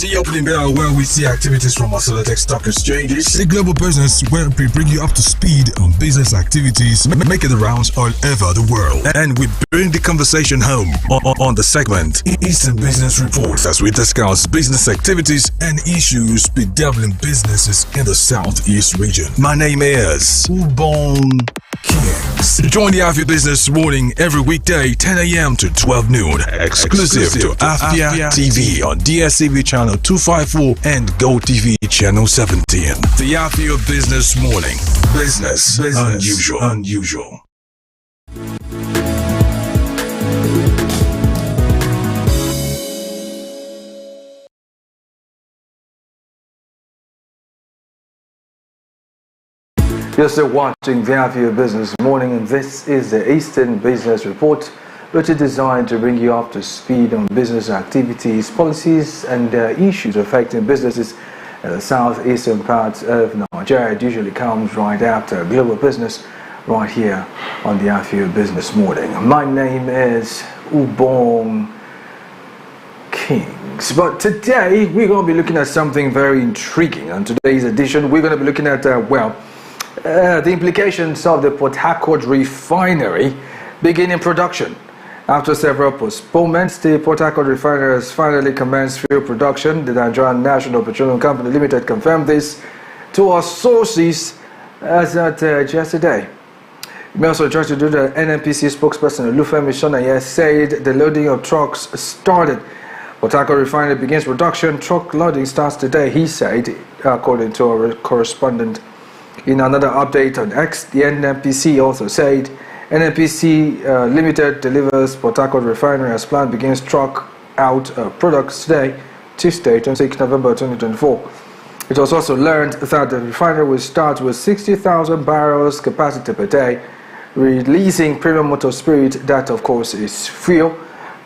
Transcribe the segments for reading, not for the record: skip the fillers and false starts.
the opening bell where we see activities from our select stock exchanges. The global business where we bring you up to speed on business activities, making the rounds all over the world. And we bring the conversation home on the segment Eastern Business Reports as we discuss business activities and issues bedeviling businesses in the Southeast region. My name is Ubong Kings. Join the Afia Business Morning every weekday 10 a.m. to 12 noon. Exclusive to Afia TV on DSTV channel 254 and Go TV channel 17. The Afia Business Morning. Business unusual. You're still watching the Afia Business Morning, and this is the Eastern Business Report, which is designed to bring you up to speed on business activities, policies, and issues affecting businesses in the southeastern parts of Nigeria. It usually comes right after global business, right here on the Afia Business Morning. My name is Ubong Kings. But today we're going to be looking at something very intriguing. On today's edition, we're going to be looking at the implications of the Port Harcourt refinery beginning production. After several postponements, the Port Harcourt refinery has finally commenced fuel production. The Nigerian National Petroleum Company Limited confirmed this to our sources as at yesterday. We also tried to do the NNPC spokesperson Olufemi Shonaye said the loading of trucks started. Port Harcourt refinery begins production. Truck loading starts today, he said, according to our correspondent. In another update on X, the NNPC also said NNPC Limited delivers Port Harcourt refinery as planned, begins truck out products today, Tuesday, 26 November 2024. It was also learned that the refinery will start with 60,000 barrels capacity per day, releasing premium motor spirit, that of course is fuel,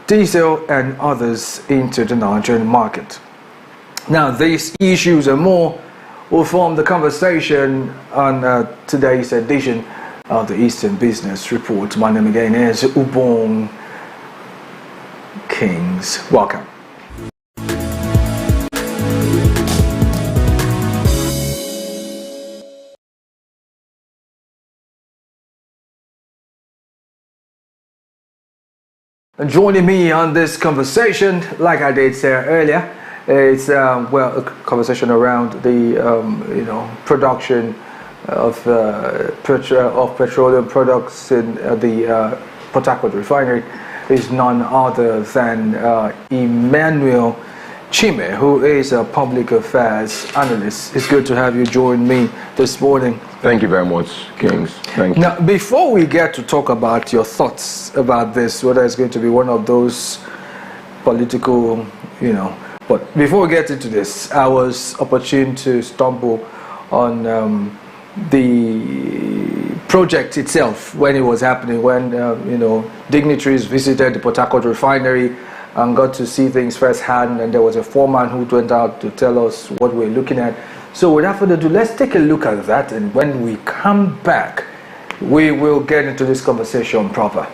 diesel and others into the Nigerian market. Now these issues and more will form the conversation on today's edition of the Eastern Business Report. My name again is Ubong Kings. Welcome. And joining me on this conversation, like I did say earlier, it's a conversation around the production of petroleum products in the Port Harcourt refinery. Is none other than Emmanuel Chime, who is a public affairs analyst. It's good to have you join me this morning. Thank you very much, Kings. Thank you. Now, before we get to talk about your thoughts about this, whether it's going to be one of those political, but before we get into this, I was opportune to stumble on the project itself when it was happening, when dignitaries visited the Port Harcourt refinery and got to see things firsthand, and there was a foreman who went out to tell us what we're looking at. So without further ado, let's take a look at that, and when we come back, we will get into this conversation proper.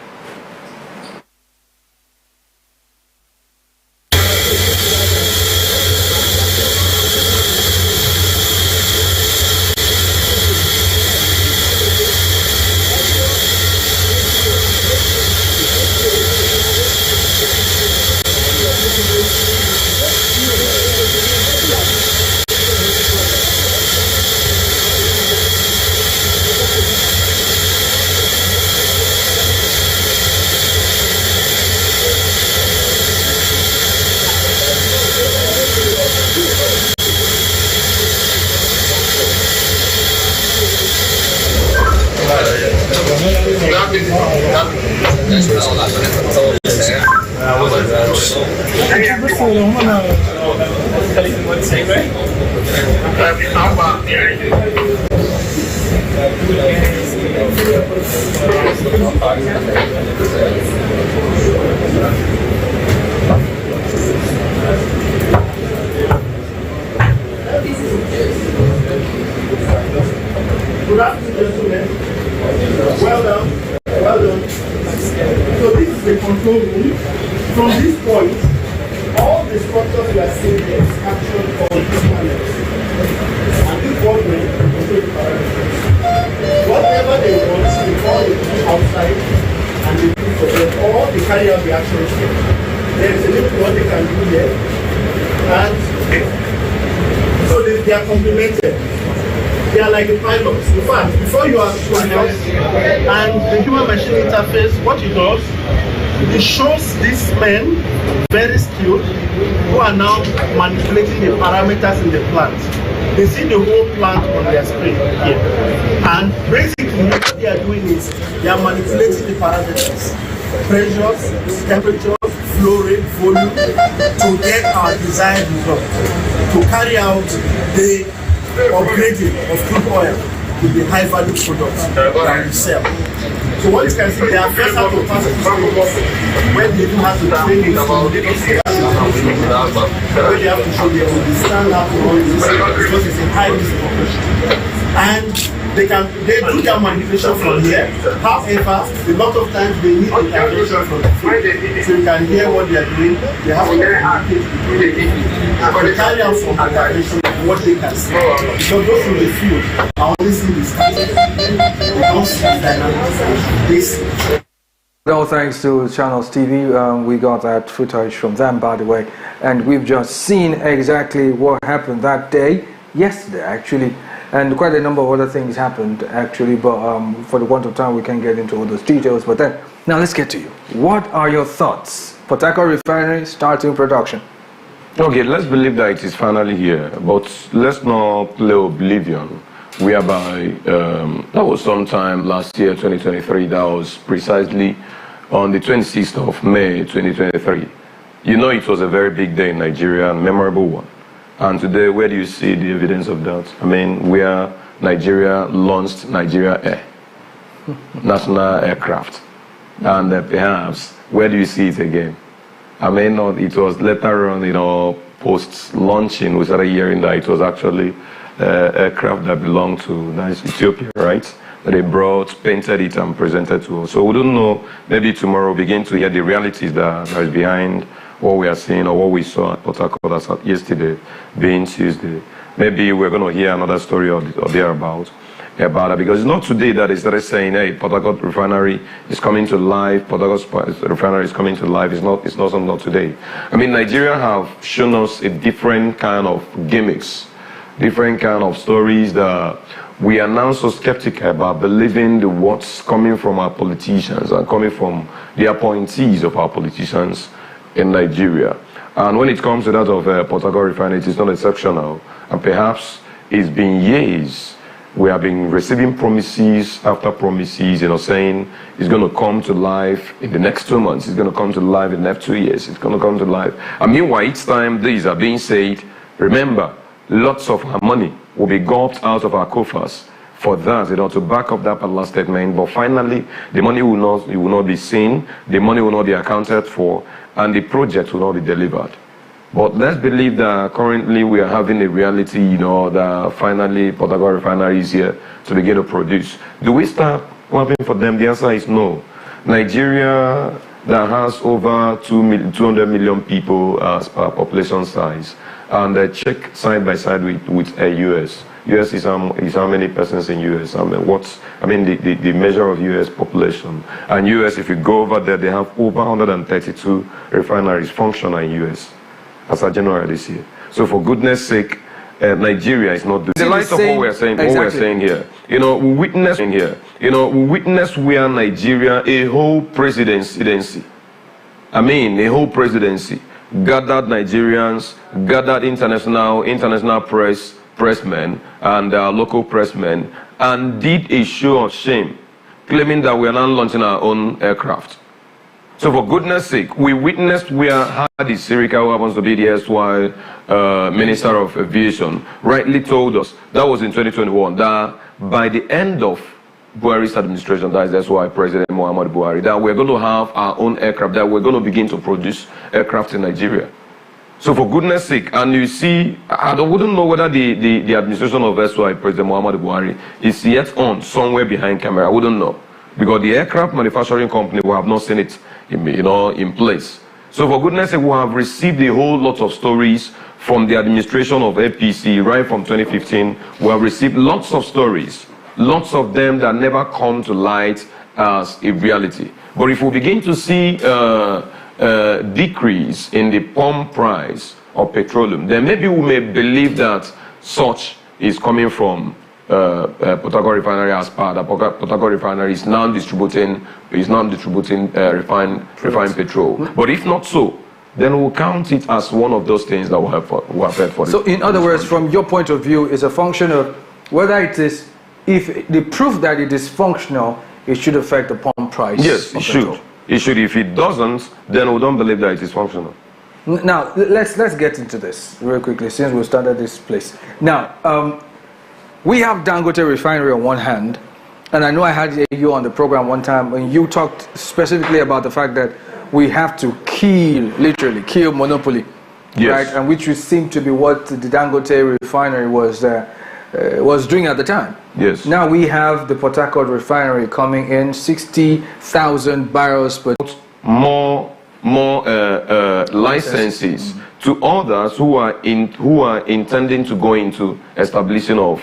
Good afternoon, gentlemen. Well done. Well done. So this is the control room. From this point, all the structures you are seeing here is they are complemented. They are like the pilots. In fact, before you are pilots and the human-machine interface, what it does, it shows these men, very skilled, who are now manipulating the parameters in the plant. They see the whole plant on their screen here. And basically what they are doing is they are manipulating the parameters. Pressures, temperatures, flow rate, volume, to get our desired result. To carry out the upgrading of crude oil to the high value products that we sell. So what you can see, they are first have to pass the stages when they do have to train in simulation. Where they have to show they understand how to run this because it's a high risk operation. And they do their manipulation from here. However, a lot of times they need intervention from the field. So you can hear what they are doing. They have to communicate to carry out some intervention of what they can see. Because those in the field are only seeing this. They don't see the dynamics. They see. Well, thanks to Channels TV, we got that footage from them, by the way, and we've just seen exactly what happened that day, yesterday actually, and quite a number of other things happened actually, but for the want of time we can't get into all those details. But then, now let's get to you. What are your thoughts? Port Harcourt Refinery starting production. Okay, let's believe that it is finally here, but let's not play oblivion. Whereby that was sometime last year, 2023, that was precisely on the 26th of May, 2023. You know, it was a very big day in Nigeria, a memorable one. And today, where do you see the evidence of that? I mean, where Nigeria launched Nigeria Air, national aircraft. And perhaps, where do you see it again? I mean, it was later on, post-launching, we started hearing that it was actually aircraft that belonged to Ethiopia, right? That they brought, painted it and presented to us. So we don't know, maybe tomorrow we'll begin to hear the realities that is behind what we are seeing or what we saw at Port Harcourt yesterday, being Tuesday. Maybe we're going to hear another story or thereabout about it, because it's not today that they started saying, hey, Port Harcourt Refinery is coming to life, Port Harcourt Refinery is coming to life. It's not something today. I mean, Nigeria have shown us a different kind of gimmicks, different kind of stories that we are now so skeptical about believing the what's coming from our politicians and coming from the appointees of our politicians in Nigeria. And when it comes to that of Port Harcourt Refinery, it is not exceptional. And perhaps it's been years we have been receiving promises after promises, saying it's going to come to life in the next 2 months, it's going to come to life in the next 2 years, it's going to come to life. And meanwhile, each time these are being said, remember, lots of our money will be gulped out of our coffers for that, to back up that particular statement. But finally, the money will not be seen, the money will not be accounted for, and the project will not be delivered. But let's believe that currently we are having a reality, that finally Port Harcourt Refinery is here to begin to produce. Do we start clapping for them? The answer is no. Nigeria, that has over 200 million people as per population size, and check side by side with US. US is how many persons in US? The measure of US population. And US, if you go over there, they have over 132 refineries functional in US as of January this year. So for goodness sake, Nigeria is not doing the light of what we are saying. Exactly. What we are saying here. We witness where Nigeria, a whole presidency. A whole presidency gathered Nigerians, gathered international pressmen and local pressmen, and did a show of shame, claiming that we are now launching our own aircraft. So for goodness sake, we witnessed where Hadi Sirika, who happens to be the erstwhile Minister of Aviation, rightly told us, that was in 2021, that by the end of Buhari's administration, that's why President Muhammadu Buhari, that we're going to have our own aircraft, that we're going to begin to produce aircraft in Nigeria. So for goodness sake, and you see, wouldn't know whether the administration of erstwhile President Muhammadu Buhari is yet on somewhere behind camera. I wouldn't know, because the aircraft manufacturing company, we have not seen it in place. So for goodness sake, we have received a whole lot of stories from the administration of APC right from 2015. We have received lots of stories, lots of them that never come to light as a reality. But if we begin to see decrease in the pump price of petroleum, then maybe we may believe that such is coming from Port Harcourt Refinery as part. The Port Harcourt Refinery is now distributing refined petrol. But if not so, then we'll count it as one of those things that will have paid for. So, in other words, from your point of view, it's a function of whether it is, if the proof that it is functional, it should affect the pump price. Yes, it should. It should. If it doesn't, then we don't believe that it is functional. Now, let's get into this real quickly since we started this place. Now, we have Dangote Refinery on one hand, and I know I had you on the program one time when you talked specifically about the fact that we have to literally kill monopoly, yes, right? And which would seem to be what the Dangote Refinery was doing at the time. Yes. Now we have the Port Harcourt Refinery coming in, 60,000 barrels per. More licenses to others who are intending to go into establishing of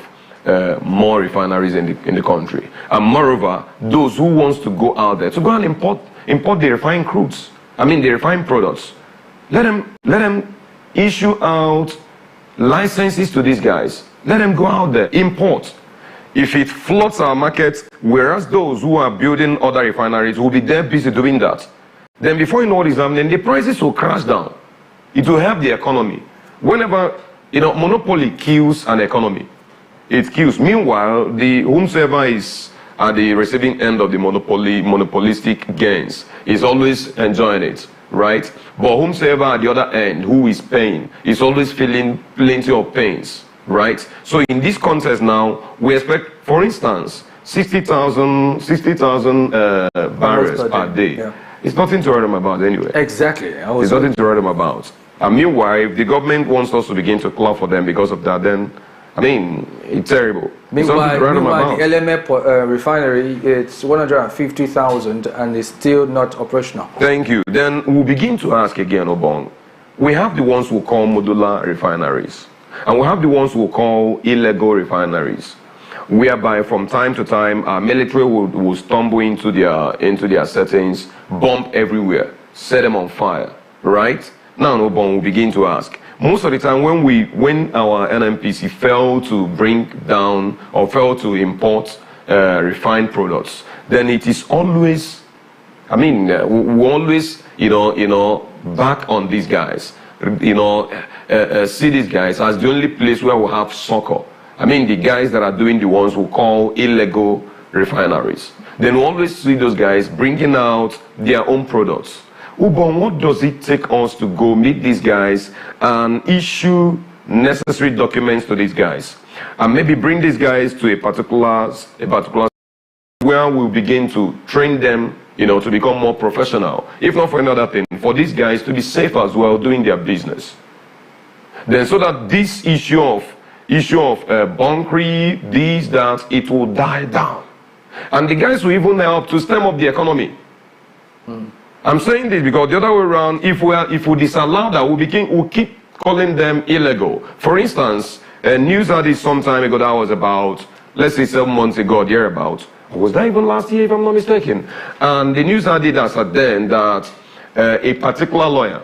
more refineries in the country, and moreover, those who wants to go out there to go and import the refined crudes. I mean the refined products. Let them issue out licenses to these guys. Let them go out there, import. If it floods our market, whereas those who are building other refineries will be there busy doing that, then before you know what is happening, the prices will crash down. It will help the economy. Whenever, monopoly kills an economy, it kills. Meanwhile, whomsoever is at the receiving end of the monopolistic gains is always enjoying it, right? But whomsoever at the other end, who is paying, is always feeling plenty of pains, right? So in this context now, we expect, for instance, 60,000 barrels per day. Yeah. It's nothing to write them about anyway. Exactly. It's nothing to write them about. And meanwhile, if the government wants us to begin to clap for them because of that, then, I mean, it's terrible. Meanwhile, the LME refinery, it's 150,000 and it's still not operational. Thank you. Then we'll begin to ask again, Obong. We have the ones who call modular refineries, and we have the ones who call illegal refineries, whereby from time to time our military will stumble into their settings, bomb everywhere, set them on fire, right? Now, Obong, we'll begin to ask. Most of the time when our NNPC fail to bring down or fail to import refined products, then it is always, I mean, we always, back on these guys, see these guys as the only place where we have succor. I mean, the guys that are doing the ones we call illegal refineries. Then we always see those guys bringing out their own products. Ubon, what does it take us to go meet these guys and issue necessary documents to these guys? And maybe bring these guys to a particular where we'll begin to train them, to become more professional. If not for another thing, for these guys to be safe as well doing their business. Then so that this issue of bunkery, that, it will die down. And the guys will even help to stem up the economy. I'm saying this because the other way around, if we disallow that, we'll keep calling them illegal. For instance, news had this some time ago that was about, let's say 7 months ago, thereabout. Was that even last year, if I'm not mistaken? And the news had it as at then that a particular lawyer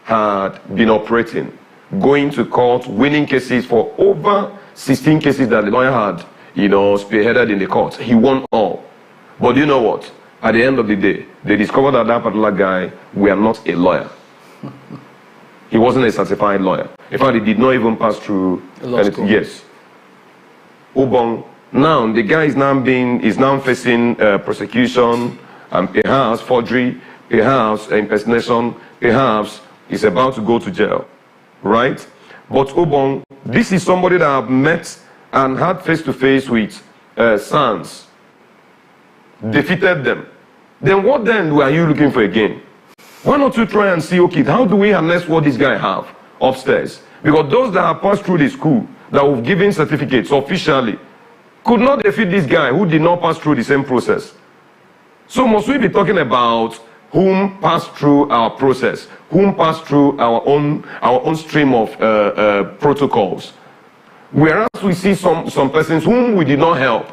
had been operating, going to court, winning cases for over 16 cases that the lawyer had, spearheaded in the court. He won all. But you know what? At the end of the day, they discovered that that particular guy were not a lawyer. He wasn't a certified lawyer. In fact, he did not even pass through anything. Yes. Ubong. Now the guy is now facing prosecution and perhaps forgery, perhaps impersonation, perhaps is about to go to jail, right? But Ubong, this is somebody that I've met and had face-to-face with SANS, defeated them. Then what then are you looking for again? Why not you try and see, okay, how do we harness what this guy have upstairs? Because those that have passed through the school, that have given certificates officially, could not defeat this guy who did not pass through the same process. So must we be talking about whom passed through our process, whom passed through our own stream of protocols? Whereas we see some persons whom we did not help,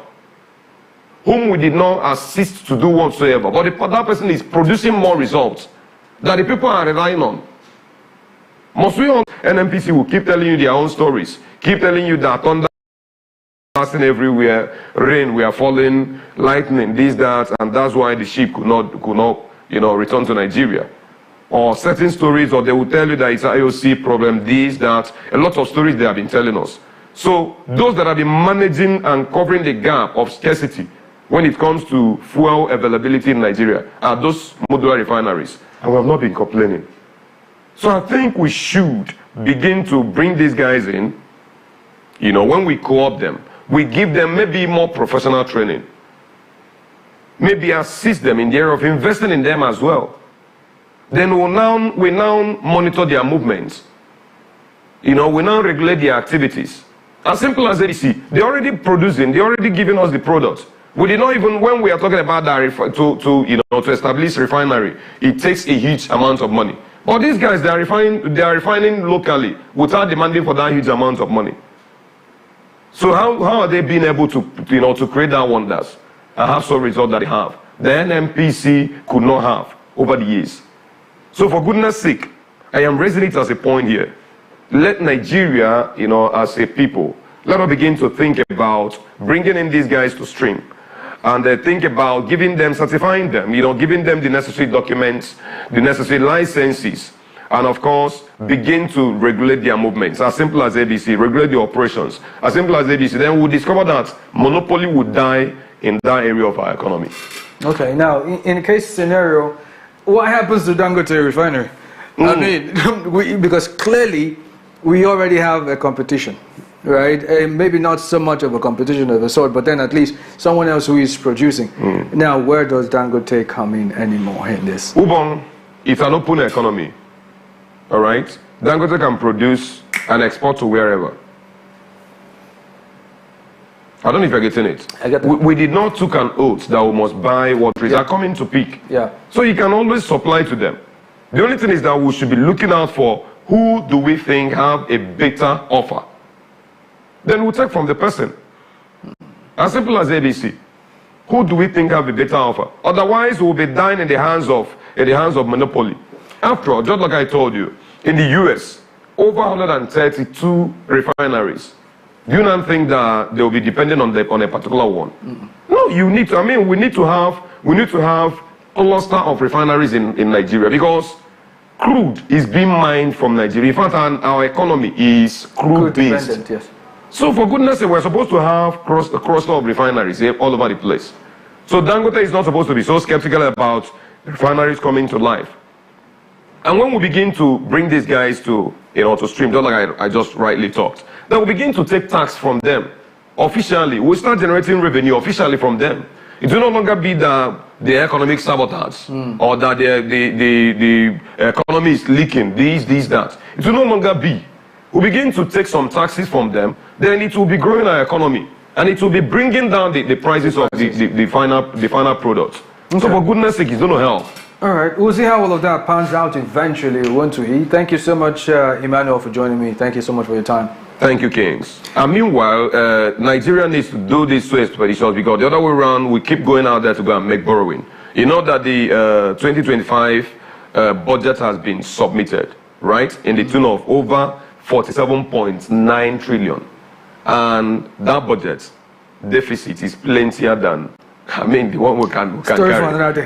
whom we did not assist to do whatsoever, but that person is producing more results that the people are relying on. Must we all, NMPC will keep telling you their own stories, keep telling you that thunder passing everywhere, rain, we are falling, lightning, this, that, and that's why the ship could not, return to Nigeria. Or certain stories, or they will tell you that it's an IOC problem, this, that, a lot of stories they have been telling us. So those that have been managing and covering the gap of scarcity when it comes to fuel availability in Nigeria are those modular refineries, and we have not been complaining. So I think we should begin to bring these guys in, when we co-op them, we give them maybe more professional training, maybe assist them in the area of investing in them as well. Then we now monitor their movements. We now regulate their activities. As simple as ABC, they're already producing, they're already giving us the product. We did not even, when we are talking about that, to establish refinery, it takes a huge amount of money. But these guys, they are refining locally without demanding for that huge amount of money. So how are they being able to, to create that wonders and have some result that they have? The NMPC could not have over the years. So for goodness sake, I am raising it as a point here. Let Nigeria, as a people, let us begin to think about bringing in these guys to stream. And think about giving them, certifying them, giving them the necessary documents, the necessary licenses, and of course, begin to regulate their movements. As simple as ABC, regulate the operations. As simple as ABC, then we'll discover that monopoly would die in that area of our economy. Okay, now, in a case scenario, what happens to Dangote refinery? I mean, because clearly, we already have a competition, right? Maybe not so much of a competition of a sort, but then at least someone else who is producing. Now, where does Dangote come in anymore in this? Ubon, it's an open economy, all right? Dangote can produce and export to wherever. I don't know if you're getting it. I get that. We did not took an oath that we must buy what trees are coming to peak. Yeah. So you can always supply to them. The only thing is that we should be looking out for who do we think have a better offer. Then we'll take from the person. As simple as ABC. Who do we think have a better offer? Otherwise, we'll be dying in the hands of monopoly. After all, just like I told you, in the US, over 132 refineries. Do you not think that they will be dependent on a particular one? No, you need to. I mean, we need to have a cluster of refineries in Nigeria because crude is being mined from Nigeria. In fact, our economy is crude-based. Yes. So for goodness sake, we're supposed to have a cluster of refineries all over the place. So Dangote is not supposed to be so skeptical about refineries coming to life. And when we begin to bring these guys to stream, just like I just rightly talked, then we begin to take tax from them officially. We start generating revenue officially from them. It will no longer be the economic sabotage or that the economy is leaking, that. It will no longer be. We begin to take some taxes from them, then it will be growing our economy. And it will be bringing down the prices of the final product. Okay. So for goodness sake, it's going to help. All right, we'll see how all of that pans out eventually, won't we? Thank you so much, Emmanuel, for joining me. Thank you so much for your time. Thank you, Kings. And meanwhile, Nigeria needs to do this so expeditious because the other way around, we keep going out there to go and make borrowing. You know that the 2025 budget has been submitted, right, in the tune of over 47.9 trillion. And that budget deficit is plentier than, the one we can carry.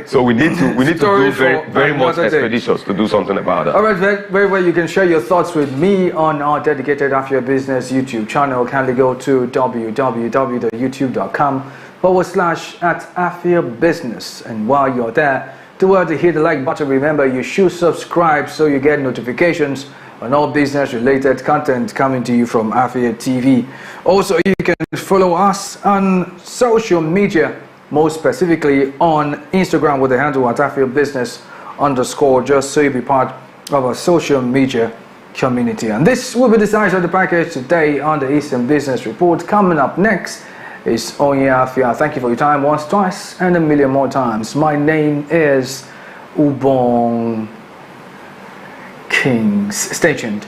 So we need to do very much expeditious to do something about that. All right, very well. You can share your thoughts with me on our dedicated Afia Business YouTube channel. Kindly go to www.youtube.com/@Afia Business. And while you're there, to hit the like button. Remember, you should subscribe so you get notifications on all business-related content coming to you from Afia TV. Also, you can follow us on social media, most specifically on Instagram with the handle @AfiaBusiness_, just so you'll be part of our social media community. And this will be the size of the package today on the Eastern Business Report. Coming up next is Onye Afia. Thank you for your time once, twice, and a million more times. My name is Ubong Kings. Stay tuned.